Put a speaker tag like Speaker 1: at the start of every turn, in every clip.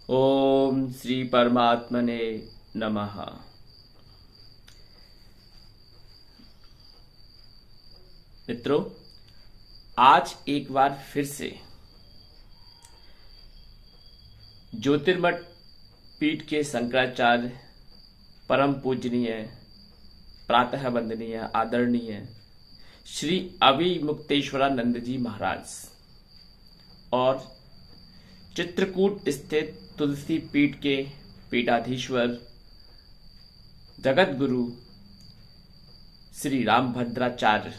Speaker 1: ओम श्री परमात्मने नमः। मित्रों, आज एक बार फिर से ज्योतिर्मठ पीठ के शंकराचार्य परम पूजनीय, प्रातः वंदनीय, आदरणीय श्री अभिमुक्तेश्वरानंद जी महाराज और चित्रकूट स्थित तुलसी पीठ के पीठाधीश्वर जगत गुरु श्री रामभद्राचार्य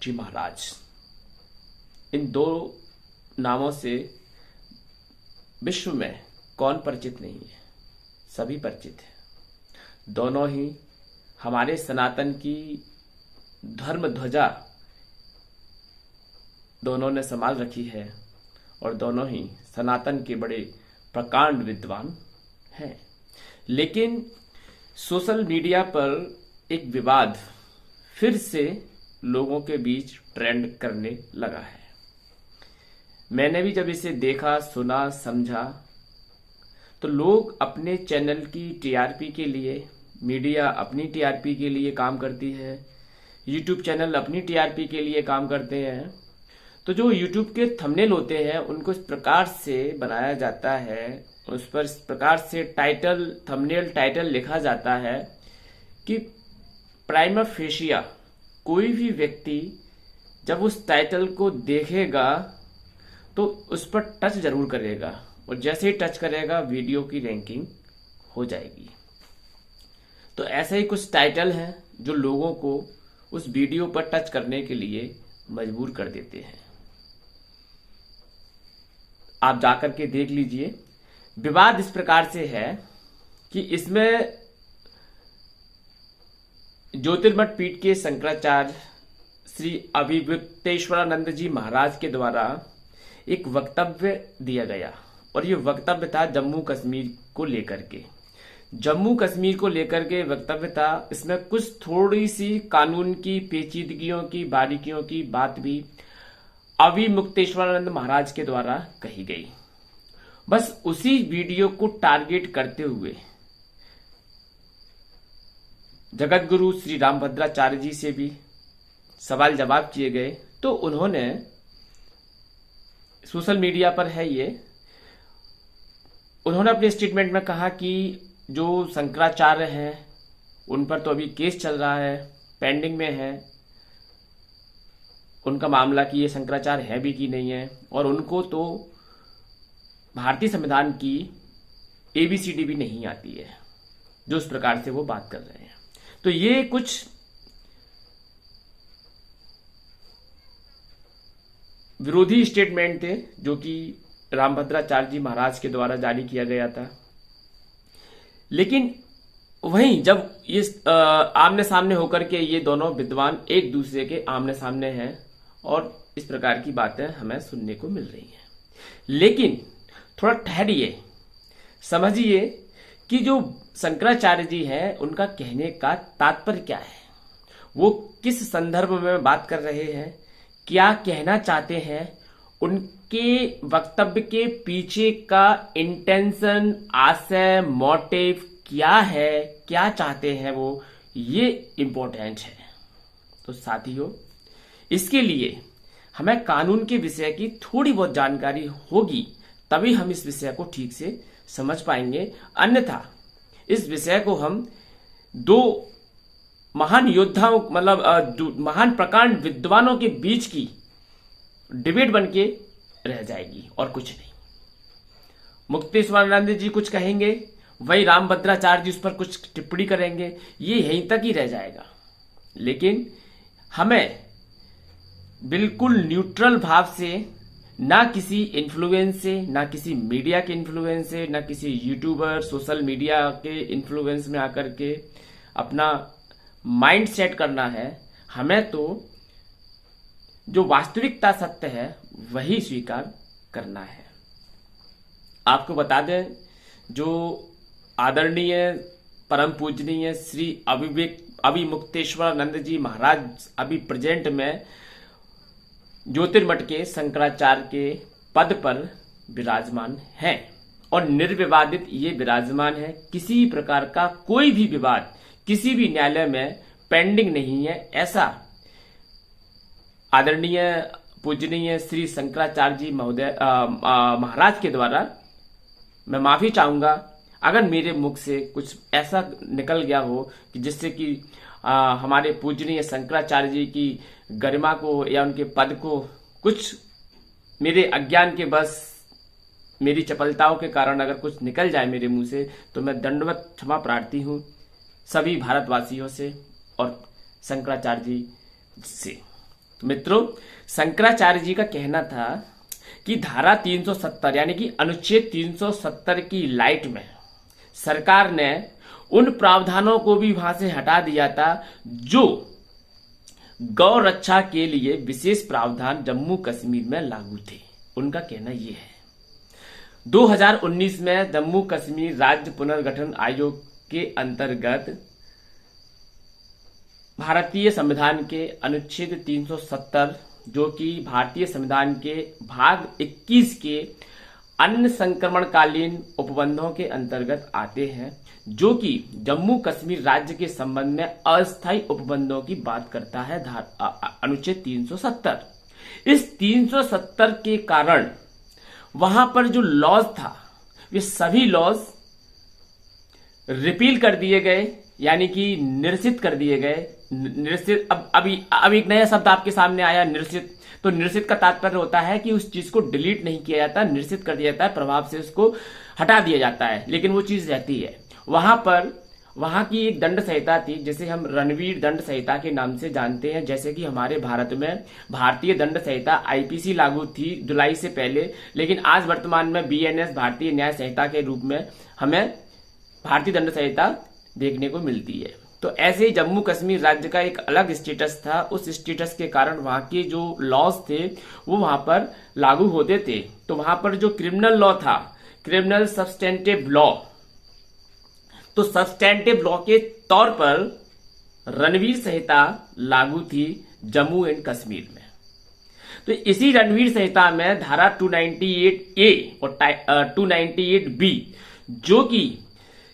Speaker 1: जी महाराज, इन दो नामों से विश्व में कौन परिचित नहीं है, सभी परिचित है। दोनों ही हमारे सनातन की धर्म ध्वजा दोनों ने संभाल रखी है और दोनों ही सनातन के बड़े प्रकांड विद्वान हैं। लेकिन सोशल मीडिया पर एक विवाद फिर से लोगों के बीच ट्रेंड करने लगा है। मैंने भी जब इसे देखा, सुना, समझा तो लोग अपने चैनल की टीआरपी के लिए, मीडिया अपनी टीआरपी के लिए काम करती है, यूट्यूब चैनल अपनी टीआरपी के लिए काम करते हैं। तो जो यूट्यूब के थंबनेल होते हैं उनको इस प्रकार से बनाया जाता है, उस पर इस प्रकार से थंबनेल टाइटल लिखा जाता है कि प्राइमा फेशिया कोई भी व्यक्ति जब उस टाइटल को देखेगा तो उस पर टच जरूर करेगा और जैसे ही टच करेगा वीडियो की रैंकिंग हो जाएगी। तो ऐसे ही कुछ टाइटल हैं जो लोगों को उस वीडियो पर टच करने के लिए मजबूर कर देते हैं। आप जाकर के देख लीजिए। विवाद इस प्रकार से है कि इसमें ज्योतिर्मठ पीठ के शंकराचार्य श्री अभिमुक्तेश्वरानंद जी महाराज के द्वारा एक वक्तव्य दिया गया और ये वक्तव्य था जम्मू कश्मीर को लेकर के। जम्मू कश्मीर को लेकर के वक्तव्य था। इसमें कुछ थोड़ी सी कानून की पेचीदगियों की, बारीकियों की बात भी अभिमुक्तेश्वरानंद महाराज के द्वारा कही गई। बस उसी वीडियो को टारगेट करते हुए जगत गुरु श्री रामभद्राचार्य जी से भी सवाल जवाब किए गए। तो उन्होंने, सोशल मीडिया पर है ये, उन्होंने अपने स्टेटमेंट में कहा कि जो शंकराचार्य हैं उन पर तो अभी केस चल रहा है, पेंडिंग में है उनका मामला कि ये शंकराचार्य है भी कि नहीं है, और उनको तो भारतीय संविधान की एबीसीडी भी नहीं आती है, जो इस प्रकार से वो बात कर रहे हैं। तो ये कुछ विरोधी स्टेटमेंट थे जो कि रामभद्राचार्य जी महाराज के द्वारा जारी किया गया था। लेकिन वहीं जब ये आमने सामने होकर के ये दोनों विद्वान एक दूसरे के आमने सामने हैं और इस प्रकार की बातें हमें सुनने को मिल रही हैं। लेकिन थोड़ा ठहरिए, समझिए कि जो शंकराचार्य जी हैं उनका कहने का तात्पर्य क्या है, वो किस संदर्भ में बात कर रहे हैं, क्या कहना चाहते हैं, उनके वक्तव्य के पीछे का इंटेंशन, आशय, मोटिव क्या है, क्या चाहते हैं वो, ये इंपॉर्टेंट है। तो साथियों, इसके लिए हमें कानून के विषय की थोड़ी बहुत जानकारी होगी, तभी हम इस विषय को ठीक से समझ पाएंगे। अन्यथा इस विषय को हम दो महान योद्धाओं, मतलब महान प्रकांड विद्वानों के बीच की डिबेट बन के रह जाएगी और कुछ नहीं। मुक्तेश्वरानंद जी कुछ कहेंगे, वही रामभद्राचार्य जी उस पर कुछ टिप्पणी करेंगे, ये यहीं तक ही रह जाएगा। लेकिन हमें बिल्कुल न्यूट्रल भाव से, ना किसी इन्फ्लुएंस से, ना किसी मीडिया के इन्फ्लुएंस से, ना किसी यूट्यूबर, सोशल मीडिया के इन्फ्लुएंस में आकर के अपना माइंड सेट करना है। हमें तो जो वास्तविकता सत्य है वही स्वीकार करना है। आपको बता दें, जो आदरणीय परम पूजनीय श्री अभिमुक्तेश्वरानंद जी महाराज अभी प्रेजेंट में ज्योतिर्मठ के शंकराचार्य के पद पर विराजमान हैं और निर्विवादित ये विराजमान है। किसी प्रकार का कोई भी विवाद किसी भी न्यायालय में पेंडिंग नहीं है। ऐसा आदरणीय पूजनीय श्री शंकराचार्य जी महोदय महाराज के द्वारा मैं माफी चाहूंगा अगर मेरे मुख से कुछ ऐसा निकल गया हो कि जिससे कि हमारे पूजनीय शंकराचार्य जी की गरिमा को या उनके पद को कुछ मेरे अज्ञान के बस मेरी चपलताओं के कारण अगर कुछ निकल जाए मेरे मुंह से, तो मैं दंडवत क्षमा प्रार्थी हूं सभी भारतवासियों से और शंकराचार्य जी से। तो मित्रों, शंकराचार्य जी का कहना था कि धारा 370 यानी कि अनुच्छेद 370 की लाइट में सरकार ने उन प्रावधानों को भी वहां से हटा दिया था जो गौ रक्षा के लिए विशेष प्रावधान जम्मू कश्मीर में लागू थे। उनका कहना यह है 2019 में जम्मू कश्मीर राज्य पुनर्गठन आयोग के अंतर्गत भारतीय संविधान के अनुच्छेद 370 जो कि भारतीय संविधान के भाग 21 के अन्य संक्रमणकालीन उपबंधों के अंतर्गत आते हैं, जो कि जम्मू कश्मीर राज्य के संबंध में अस्थायी उपबंधों की बात करता है अनुच्छेद 370। इस 370 के कारण वहां पर जो लॉज था वे सभी लॉज रिपील कर दिए गए, यानी कि निरसित कर दिए गए। निरसित अब एक नया शब्द आपके सामने आया, निरसित। तो निरसित का तात्पर्य होता है कि उस चीज को डिलीट नहीं किया जाता, निरसित कर दिया जाता है, प्रभाव से उसको हटा दिया जाता है, लेकिन वो चीज रहती है। वहां की एक दंड संहिता थी जिसे हम रणवीर दंड संहिता के नाम से जानते हैं। जैसे कि हमारे भारत में भारतीय दंड संहिता आईपीसी लागू थी जुलाई से पहले, लेकिन आज वर्तमान में बीएनएस भारतीय न्याय संहिता के रूप में हमें भारतीय दंड संहिता देखने को मिलती है। तो ऐसे ही जम्मू कश्मीर राज्य का एक अलग स्टेटस था। उस स्टेटस के कारण वहां के जो लॉज थे वो वहां पर लागू होते थे। तो वहां पर जो क्रिमिनल लॉ था, क्रिमिनल सब्सटेंटिव लॉ, तो सब्सटेंटिव लॉ के तौर पर रणवीर संहिता लागू थी जम्मू एंड कश्मीर में। तो इसी रणवीर संहिता में धारा 298A और 298B जो कि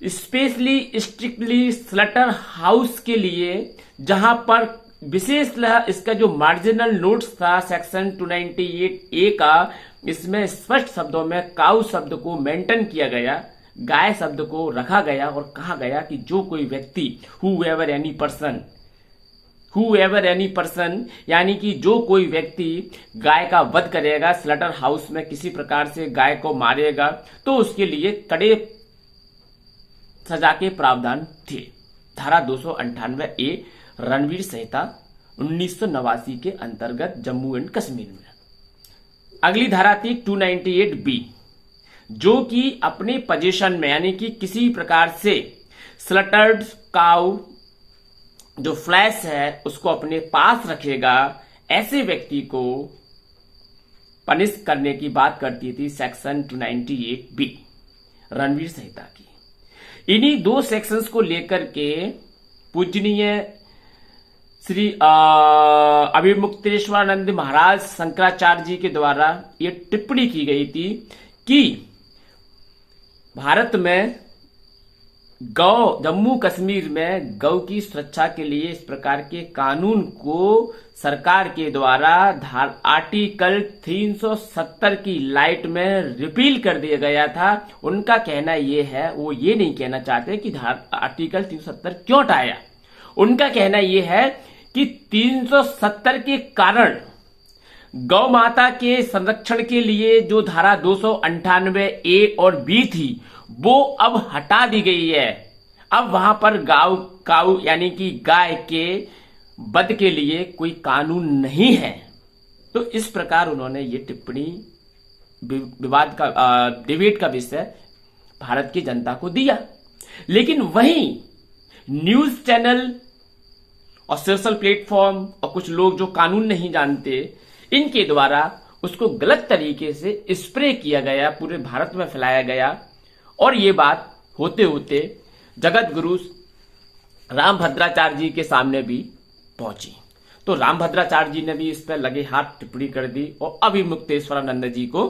Speaker 1: स्पेशली स्ट्रिक्टली स्लटर हाउस के लिए, जहां पर विशेष इसका जो मार्जिनल नोट्स था सेक्शन 298A का, इसमें स्पष्ट शब्दों में काउ शब्द को मेंटेन किया गया, गाय शब्द को रखा गया और कहा गया कि जो कोई व्यक्ति whoever any person यानी कि जो कोई व्यक्ति गाय का वध करेगा, स्लटर हाउस में किसी प्रकार से गाय को मारेगा, तो उसके लिए कड़े सजा के प्रावधान थे। धारा 298A रणवीर संहिता 1989 के अंतर्गत जम्मू एंड कश्मीर में। अगली धारा थी 298B जो कि अपने पोजीशन में यानी कि किसी प्रकार से स्लटर्ड काउ जो फ्लैश है उसको अपने पास रखेगा, ऐसे व्यक्ति को पनिश करने की बात करती थी सेक्शन 298B रणवीर संहिता की। इन्हीं दो सेक्शंस को लेकर के पूजनीय श्री अभिमुक्तेश्वरानंद महाराज शंकराचार्य जी के द्वारा ये टिप्पणी की गई थी कि भारत में जम्मू कश्मीर में गौ की सुरक्षा के लिए इस प्रकार के कानून को सरकार के द्वारा आर्टिकल 370 की लाइट में रिपील कर दिया गया था। उनका कहना यह है, वो ये नहीं कहना चाहते कि आर्टिकल 370 क्यों हटाया। उनका कहना यह है कि 370 के कारण गौ माता के संरक्षण के लिए जो धारा 298A और B थी वो अब हटा दी गई है। अब वहां पर काऊ यानी कि गाय के वध के लिए कोई कानून नहीं है। तो इस प्रकार उन्होंने ये टिप्पणी विवाद का डिबेट का विषय भारत की जनता को दिया। लेकिन वहीं न्यूज चैनल और सोशल प्लेटफॉर्म और कुछ लोग जो कानून नहीं जानते, इनके द्वारा उसको गलत तरीके से स्प्रे किया गया, पूरे भारत में फैलाया गया और ये बात होते होते जगत गुरु रामभद्राचार्य जी के सामने भी पहुंची। तो रामभद्राचार्य जी ने भी इस पर लगे हाथ टिप्पणी कर दी और अभिमुक्तेश्वरानंद जी को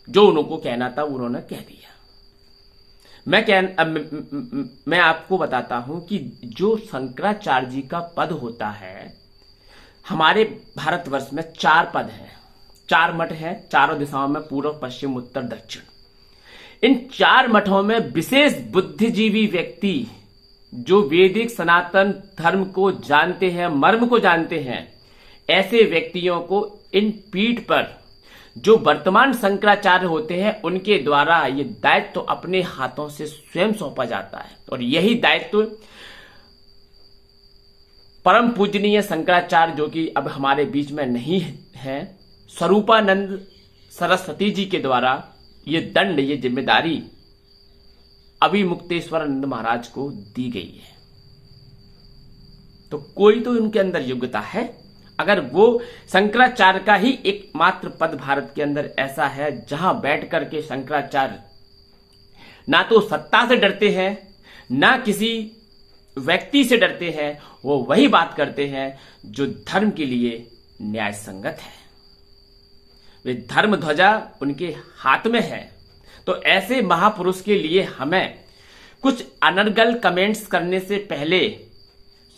Speaker 1: जो उनको कहना था उन्होंने कह दिया। मैं आपको बताता हूं कि जो शंकराचार्य जी का पद होता है, हमारे भारतवर्ष में 4 पद हैं, 4 मठ हैं, चारों दिशाओं में, पूर्व पश्चिम उत्तर दक्षिण। इन 4 मठों में विशेष बुद्धिजीवी व्यक्ति जो वैदिक सनातन धर्म को जानते हैं, मर्म को जानते हैं, ऐसे व्यक्तियों को इन पीठ पर जो वर्तमान शंकराचार्य होते हैं उनके द्वारा ये दायित्व तो अपने हाथों से स्वयं सौंपा जाता है। और यही दायित्व परम पूजनीय शंकराचार्य, जो कि अब हमारे बीच में नहीं है, स्वरूपानंद सरस्वती जी के द्वारा ये दंड, ये जिम्मेदारी अभिमुक्तेश्वरानंद महाराज को दी गई है। तो कोई तो उनके अंदर योग्यता है। अगर वो शंकराचार्य का ही एकमात्र पद भारत के अंदर ऐसा है जहां बैठ करके शंकराचार्य ना तो सत्ता से डरते हैं, ना किसी व्यक्ति से डरते हैं, वो वही बात करते हैं जो धर्म के लिए न्याय संगत है। वे धर्म ध्वजा उनके हाथ में है। तो ऐसे महापुरुष के लिए हमें कुछ अनर्गल कमेंट्स करने से पहले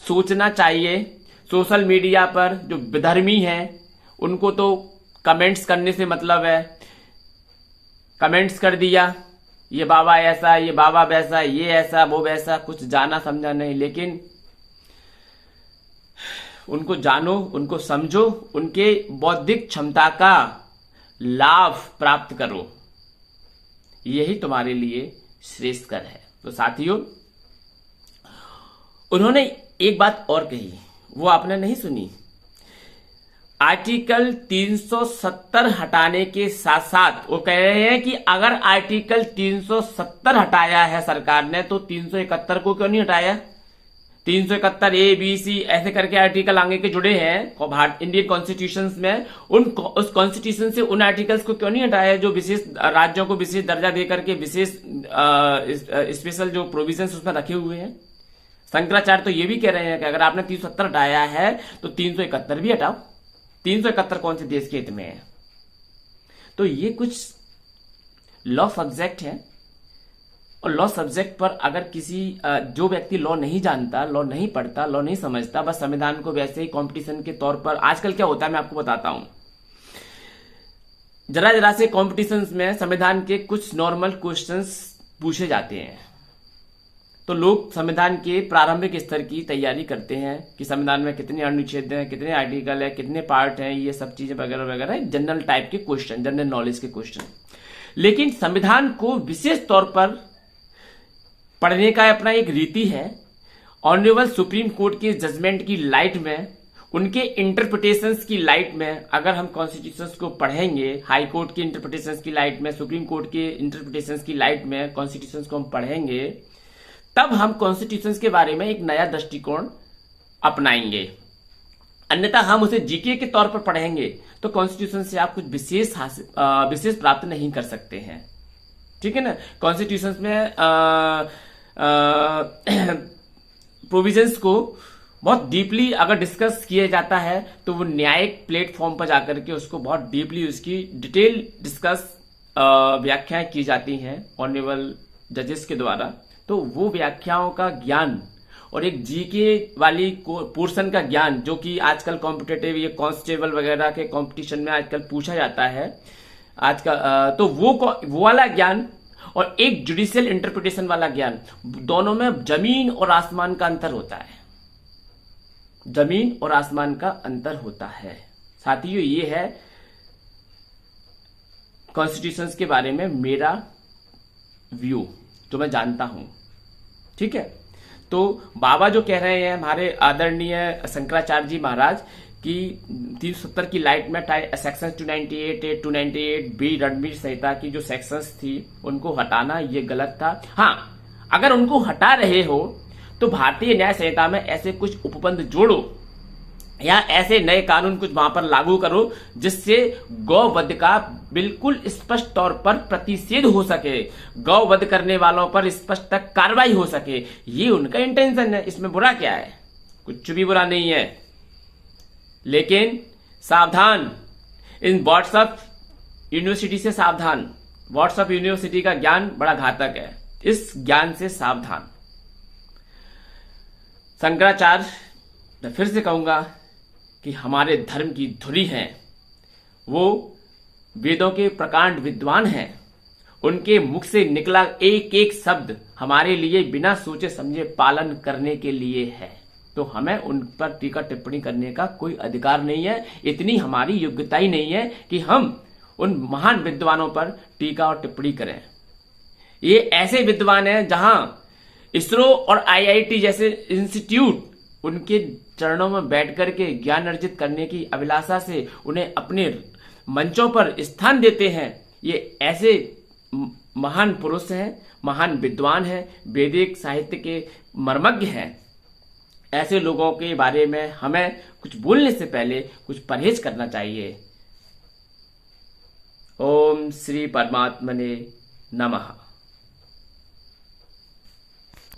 Speaker 1: सोचना चाहिए। सोशल मीडिया पर जो विधर्मी हैं उनको तो कमेंट्स करने से मतलब है, कमेंट्स कर दिया, ये बाबा ऐसा, ये बाबा वैसा, ये ऐसा, वो वैसा, कुछ जाना समझा नहीं। लेकिन उनको जानो, उनको समझो, उनके बौद्धिक क्षमता का लाभ प्राप्त करो, यही तुम्हारे लिए श्रेष्ठकर है। तो साथियों, उन्होंने एक बात और कही, वो आपने नहीं सुनी। आर्टिकल 370 हटाने के साथ साथ वो कह रहे हैं कि अगर आर्टिकल 370 हटाया है सरकार ने तो 371 को क्यों नहीं हटाया। 371 ए बी सी ऐसे करके आर्टिकल आगे के जुड़े हैं इंडियन कॉन्स्टिट्यूशन में। उस कॉन्स्टिट्यूशन से उन आर्टिकल्स को क्यों नहीं हटाया जो विशेष राज्यों को विशेष दर्जा देकर के विशेष स्पेशल जो प्रोविजंस उसमें रखे हुए हैं। शंकराचार्य तो ये भी कह रहे हैं कि अगर आपने 370 हटाया है तो 371 भी हटाओ। 371 कौन से देश के हित में है। तो ये कुछ लॉ सब्जेक्ट है, और लॉ सब्जेक्ट पर अगर किसी जो व्यक्ति लॉ नहीं जानता, लॉ नहीं पढ़ता, लॉ नहीं समझता, बस संविधान को वैसे ही कंपटीशन के तौर पर, आजकल क्या होता है मैं आपको बताता हूं, जरा जरा से कॉम्पिटिशन्स में संविधान के कुछ नॉर्मल क्वेश्चंस पूछे जाते हैं, तो लोग संविधान के प्रारंभिक स्तर की तैयारी करते हैं कि संविधान में कितने अनुच्छेद हैं, कितने आर्टिकल है, कितने पार्ट हैं, ये सब चीजें वगैरह वगैरह, जनरल टाइप के क्वेश्चन, जनरल नॉलेज के क्वेश्चन। लेकिन संविधान को विशेष तौर पर पढ़ने का अपना एक रीति है। ऑनरेबल सुप्रीम कोर्ट के जजमेंट की लाइट में, उनके इंटरप्रिटेशंस की लाइट में अगर हम कॉन्स्टिट्यूशंस को पढ़ेंगे, हाई कोर्ट के इंटरप्रिटेशंस की लाइट में, सुप्रीम कोर्ट के इंटरप्रिटेशंस की लाइट में कॉन्स्टिट्यूशंस को हम पढ़ेंगे, तब हम कॉन्स्टिट्यूशंस के बारे में एक नया दृष्टिकोण अपनाएंगे। अन्यथा हम उसे जीके के तौर पर पढ़ेंगे तो कॉन्स्टिट्यूशन से आप कुछ विशेष प्राप्त नहीं कर सकते हैं। ठीक है ना। कॉन्स्टिट्यूशंस में प्रोविजंस को बहुत डीपली अगर डिस्कस किया जाता है तो वो न्यायिक प्लेटफॉर्म पर जाकर के उसको बहुत डीपली उसकी डिटेल डिस्कस व्याख्याएं की जाती हैं ऑनरेबल जजेस के द्वारा। तो वो व्याख्याओं का ज्ञान और एक जीके वाली पोर्शन का ज्ञान जो कि आजकल कॉम्पिटेटिव ये कांस्टेबल वगैरह के कंपटीशन में आजकल पूछा जाता है आज का, तो वो वाला ज्ञान और एक जुडिशियल इंटरप्रिटेशन वाला ज्ञान, दोनों में जमीन और आसमान का अंतर होता है। जमीन और आसमान का अंतर होता है। साथियों, ये है कॉन्स्टिट्यूशंस के बारे में मेरा व्यू जो मैं जानता हूं। ठीक है। तो बाबा जो कह रहे हैं हमारे आदरणीय शंकराचार्य जी महाराज की 370 की लाइट में सेक्शन 298 298 बी रणवीर संहिता की जो सेक्शंस थी उनको हटाना ये गलत था। हाँ, अगर उनको हटा रहे हो तो भारतीय न्याय संहिता में ऐसे कुछ उपबंध जोड़ो या ऐसे नए कानून कुछ वहां पर लागू करो जिससे गौवध का बिल्कुल स्पष्ट तौर पर प्रतिषेध हो सके, गौवध करने वालों पर स्पष्ट तक कार्रवाई हो सके। ये उनका इंटेंशन है, इसमें बुरा क्या है? कुछ भी बुरा नहीं है। लेकिन सावधान, इन व्हाट्सएप यूनिवर्सिटी से सावधान। व्हाट्सएप यूनिवर्सिटी का ज्ञान बड़ा घातक है, इस ज्ञान से सावधान। शंकराचार्य, मैं फिर से कहूंगा कि हमारे धर्म की धुरी हैं, वो वेदों के प्रकांड विद्वान हैं। उनके मुख से निकला एक एक शब्द हमारे लिए बिना सोचे समझे पालन करने के लिए है, तो हमें उन पर टीका टिप्पणी करने का कोई अधिकार नहीं है। इतनी हमारी योग्यता ही नहीं है कि हम उन महान विद्वानों पर टीका और टिप्पणी करें। ये ऐसे विद्वान हैं जहां इसरो और आईआईटी जैसे इंस्टीट्यूट उनके चरणों में बैठ करके ज्ञान अर्जित करने की अभिलाषा से उन्हें अपने मंचों पर स्थान देते हैं। ये ऐसे महान पुरुष हैं, महान विद्वान हैं, वैदिक साहित्य के मर्मज्ञ हैं। ऐसे लोगों के बारे में हमें कुछ बोलने से पहले कुछ परहेज करना चाहिए। ओम श्री परमात्मने नमः।